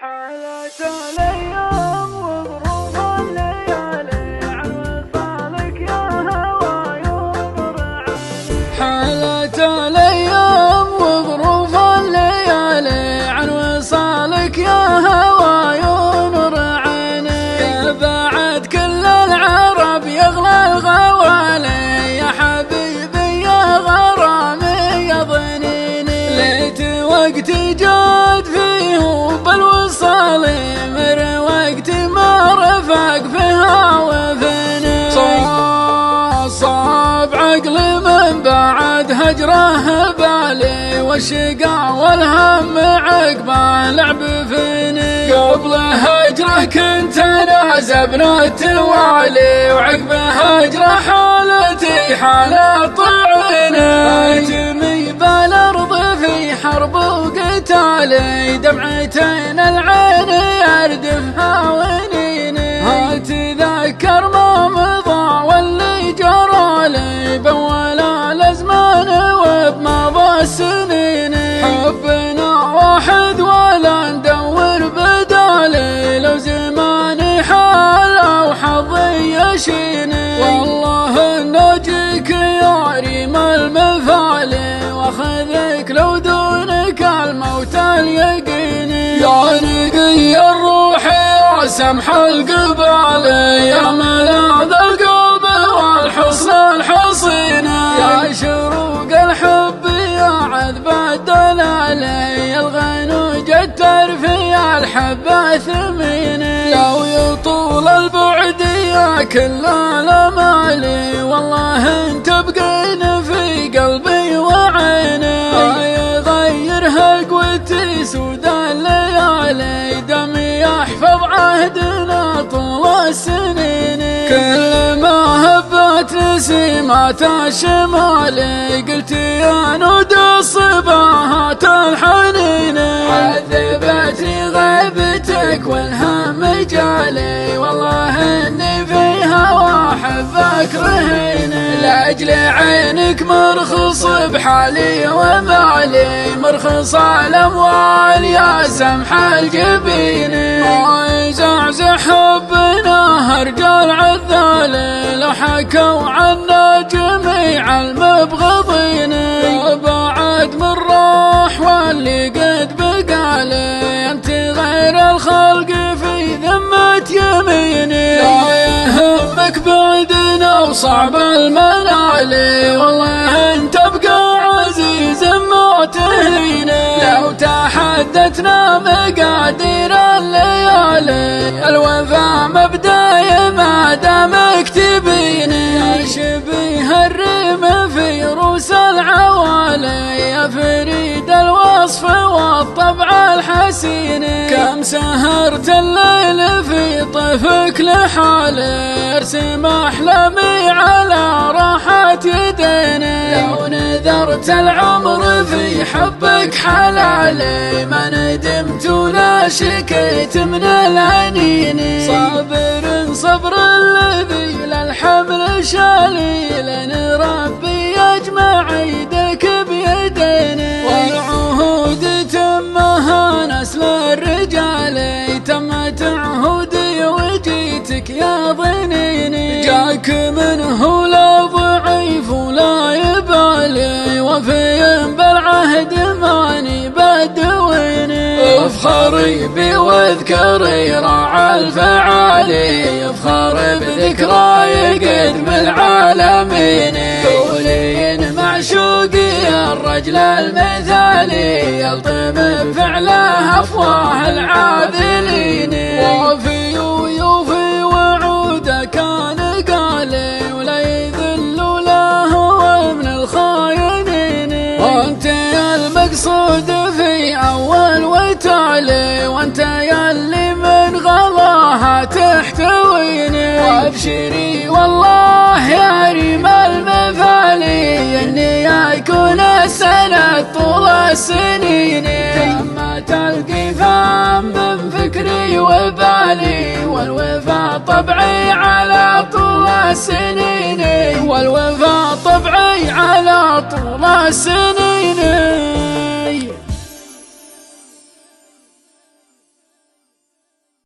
حالت الايام وظروف الليالي عن وصالك يا هوى ينظر عيني. حالت الايام وظروف الليالي عن وصالك يا هوى ينظر عيني. يا بعد كل العرب يغلى الغوالي يا حبيبي يا غرامي يا ظنيني. ليت وقت جاد فيه بالوصال مر وقت ما رفق فيها وفني. صاب عقلي من بعد هجره بالي والشقا والهم عقبه لعب فيني. قبل هجره كنت انا زبن التوالي وعقب هجره حالتي حالة طعني. تمي بالارض في حرب وقتالي دمعتين العين يردفها ونيني. اتذكر ما مضى واللي جرالي بول الازمان وبمضى السنين. حبنا واحد ولا ندور بدالي لو زماني حال او حظي يشيني. والله نجيك يا ريم المثالي واخذك لو دونك الموت اليقيني. يا نقي الروح يا سمح القبال يا ملاذ القلب والحصن الحصين. يا شروق الحب يا عذب الدلال يا الغنوج الترفيه الحبة ثمين. لو يطول البعد يا كل الامالي والله انت بقين في قلبي وعيني. يغيرها قوتي سود الليالي دمي يحفظ عهدنا طول السنين. كل ما هبت نسيمات الشمالي قلت يا نود الصباحات الحنين. عذبتني غيبتك والهم جالي والله اني في هوى حبك رهيني. لاجل عينك مرخص بحالي ومالي مرخص الاموال يا سمح الجبين. ما يزعزع حبنا رجال عذالي لو حكوا عنا جميع المبغضين. بعد من راح واللي قد بقالي انت غير الخلق في ذمة يميني. لا يهمك بعدنا وصعب المنالي والله انت بقى عزيز ما تهيني. لو تحدثنا مقادير الليالي الوفا مبداي ما دامك تبيني. يا شبيه الريم في روس العوالي يا فريد الوصف والطبع الحسين. كم سهرت الليل في طيفك لحالي ارسم احلامي على راحة يديني. لو نذرت العمر في حبك حلالي ما ندمت ولا شكيت من العنين. صابر صبر الذي للحمل شالي لن ربي يجمع يدك بيديني. والعهود تمها نسل الرجال تمت عهودي وجيتك يا ظنيني. جاك منه لا ضعيف ولا يبالي وفي بالعهد ماني بدويني. افخري بي واذكري راعى الفعالي يفخر بذكراي قدم العالمين. قولين معشوقي الرجل المثالي يلطم بفعله افواه العاذلين. وفي ويوفي وعوده كان قالي ولا يذل له هو من الخاينين. وانت يا المقصود في اول وتالي وانت يا اللي من غلاها تحتويني. وابشري والله يا ريم المثالي اني يكون السند طول السنين. لما تلقي فهم من فكري وبالي والوفا طبعي على طول السنين. والوفا طبعي على طول السنين.